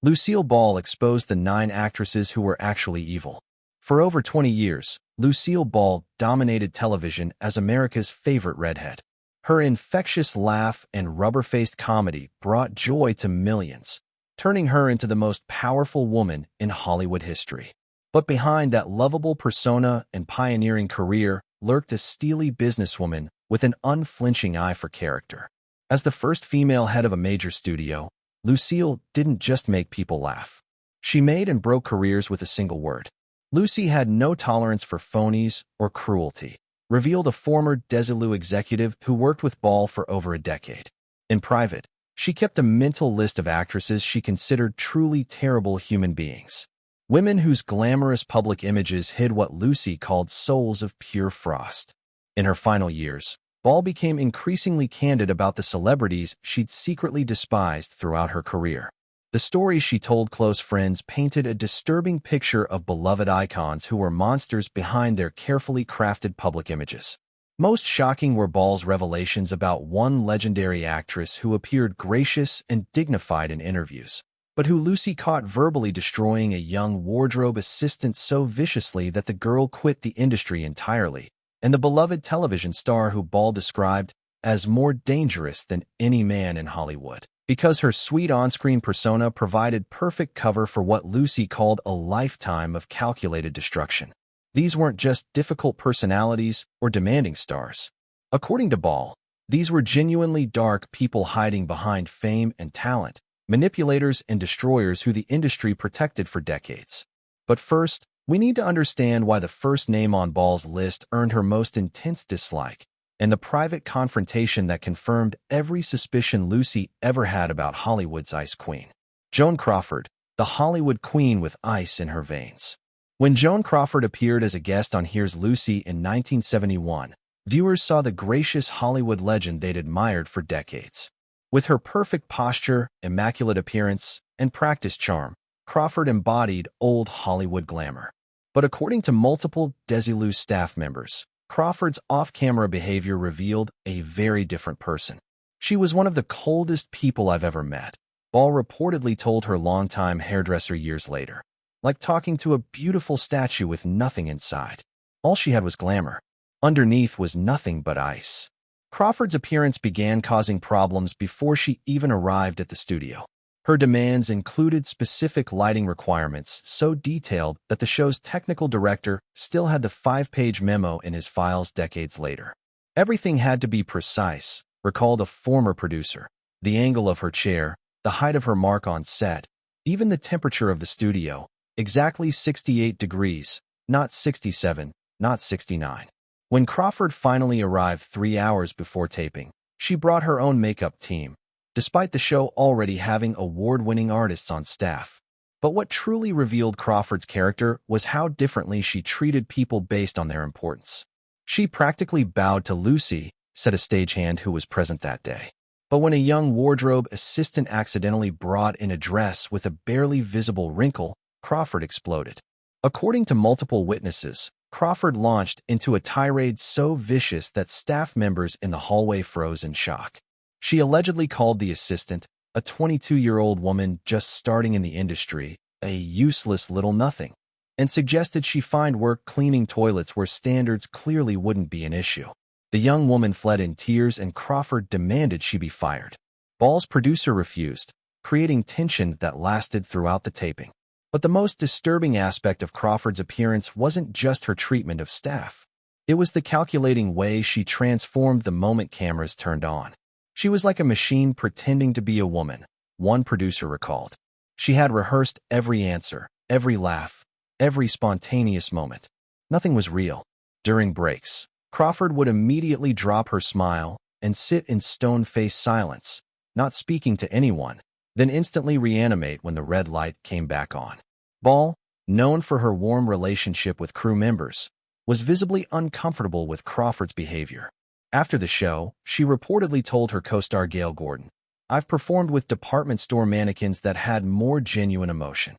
Lucille Ball exposed the 9 actresses who were actually evil. For over 20 years, Lucille Ball dominated television as America's favorite redhead. Her infectious laugh and rubber-faced comedy brought joy to millions, turning her into the most powerful woman in Hollywood history. But behind that lovable persona and pioneering career lurked a steely businesswoman with an unflinching eye for character. As the first female head of a major studio, Lucille didn't just make people laugh. She made and broke careers with a single word. Lucy had no tolerance for phonies or cruelty, revealed a former Desilu executive who worked with Ball for over a decade. In private, she kept a mental list of actresses she considered truly terrible human beings. Women whose glamorous public images hid what Lucy called souls of pure frost. In her final years, Ball became increasingly candid about the celebrities she'd secretly despised throughout her career. The stories she told close friends painted a disturbing picture of beloved icons who were monsters behind their carefully crafted public images. Most shocking were Ball's revelations about one legendary actress who appeared gracious and dignified in interviews, but who Lucy caught verbally destroying a young wardrobe assistant so viciously that the girl quit the industry entirely, and the beloved television star who Ball described as more dangerous than any man in Hollywood, because her sweet on-screen persona provided perfect cover for what Lucy called a lifetime of calculated destruction. These weren't just difficult personalities or demanding stars. According to Ball, these were genuinely dark people hiding behind fame and talent, manipulators and destroyers who the industry protected for decades. But first, we need to understand why the first name on Ball's list earned her most intense dislike, and the private confrontation that confirmed every suspicion Lucy ever had about Hollywood's Ice Queen. Joan Crawford, the Hollywood queen with ice in her veins. When Joan Crawford appeared as a guest on Here's Lucy in 1971, viewers saw the gracious Hollywood legend they'd admired for decades. With her perfect posture, immaculate appearance, and practiced charm, Crawford embodied old Hollywood glamour. But according to multiple Desilu staff members, Crawford's off-camera behavior revealed a very different person. She was one of the coldest people I've ever met, Ball reportedly told her longtime hairdresser years later. Like talking to a beautiful statue with nothing inside. All she had was glamour. Underneath was nothing but ice. Crawford's appearance began causing problems before she even arrived at the studio. Her demands included specific lighting requirements so detailed that the show's technical director still had the 5-page memo in his files decades later. Everything had to be precise, recalled a former producer. The angle of her chair, the height of her mark on set, even the temperature of the studio, exactly 68 degrees, not 67, not 69. When Crawford finally arrived 3 hours before taping, she brought her own makeup team, despite the show already having award-winning artists on staff. But what truly revealed Crawford's character was how differently she treated people based on their importance. She practically bowed to Lucy, said a stagehand who was present that day. But when a young wardrobe assistant accidentally brought in a dress with a barely visible wrinkle, Crawford exploded. According to multiple witnesses, Crawford launched into a tirade so vicious that staff members in the hallway froze in shock. She allegedly called the assistant, a 22-year-old woman just starting in the industry, a useless little nothing, and suggested she find work cleaning toilets where standards clearly wouldn't be an issue. The young woman fled in tears and Crawford demanded she be fired. Ball's producer refused, creating tension that lasted throughout the taping. But the most disturbing aspect of Crawford's appearance wasn't just her treatment of staff. It was the calculating way she transformed the moment cameras turned on. She was like a machine pretending to be a woman, one producer recalled. She had rehearsed every answer, every laugh, every spontaneous moment. Nothing was real. During breaks, Crawford would immediately drop her smile and sit in stone-faced silence, not speaking to anyone, then instantly reanimate when the red light came back on. Ball, known for her warm relationship with crew members, was visibly uncomfortable with Crawford's behavior. After the show, she reportedly told her co-star Gail Gordon, "I've performed with department store mannequins that had more genuine emotion."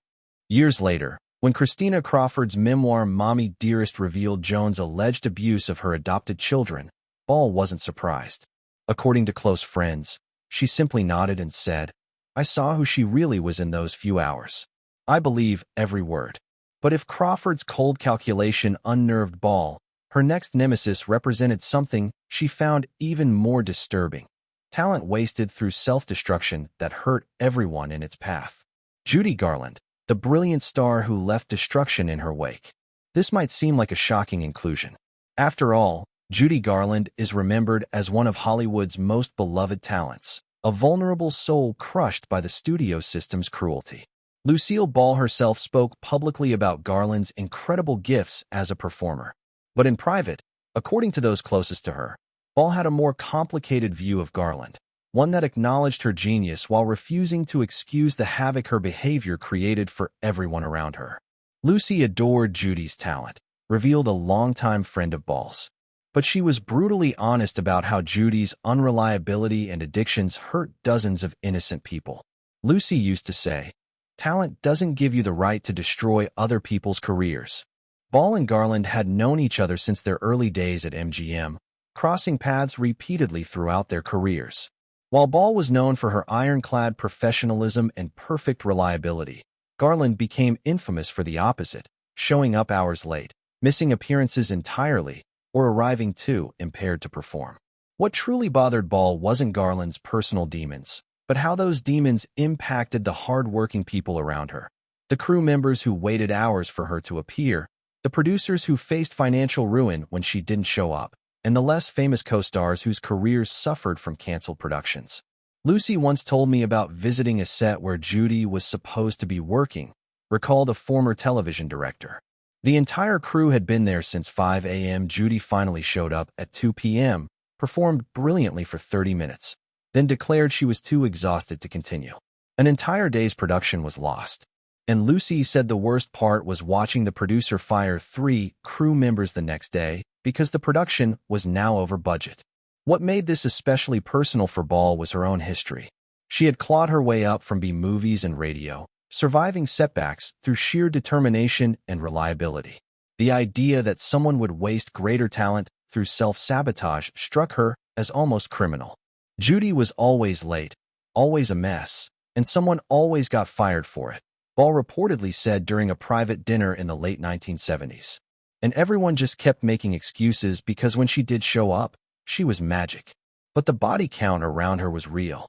Years later, when Christina Crawford's memoir Mommy Dearest revealed Joan's alleged abuse of her adopted children, Ball wasn't surprised. According to close friends, she simply nodded and said, I saw who she really was in those few hours. I believe every word. But if Crawford's cold calculation unnerved Ball, her next nemesis represented something she found even more disturbing. Talent wasted through self-destruction that hurt everyone in its path. Judy Garland, the brilliant star who left destruction in her wake. This might seem like a shocking inclusion. After all, Judy Garland is remembered as one of Hollywood's most beloved talents, a vulnerable soul crushed by the studio system's cruelty. Lucille Ball herself spoke publicly about Garland's incredible gifts as a performer. But in private, according to those closest to her, Ball had a more complicated view of Garland, one that acknowledged her genius while refusing to excuse the havoc her behavior created for everyone around her. Lucy adored Judy's talent, revealed a longtime friend of Ball's. But she was brutally honest about how Judy's unreliability and addictions hurt dozens of innocent people. Lucy used to say, "Talent doesn't give you the right to destroy other people's careers." Ball and Garland had known each other since their early days at MGM, crossing paths repeatedly throughout their careers. While Ball was known for her ironclad professionalism and perfect reliability, Garland became infamous for the opposite, showing up hours late, missing appearances entirely, or arriving too impaired to perform. What truly bothered Ball wasn't Garland's personal demons, but how those demons impacted the hard-working people around her. The crew members who waited hours for her to appear, the producers who faced financial ruin when she didn't show up, and the less famous co-stars whose careers suffered from canceled productions. Lucy once told me about visiting a set where Judy was supposed to be working, recalled a former television director. The entire crew had been there since 5 a.m. Judy finally showed up at 2 p.m., performed brilliantly for 30 minutes, then declared she was too exhausted to continue. An entire day's production was lost. And Lucy said the worst part was watching the producer fire 3 crew members the next day because the production was now over budget. What made this especially personal for Ball was her own history. She had clawed her way up from B-movies and radio, surviving setbacks through sheer determination and reliability. The idea that someone would waste greater talent through self-sabotage struck her as almost criminal. Judy was always late, always a mess, and someone always got fired for it, Ball reportedly said during a private dinner in the late 1970s. And everyone just kept making excuses because when she did show up, she was magic. But the body count around her was real.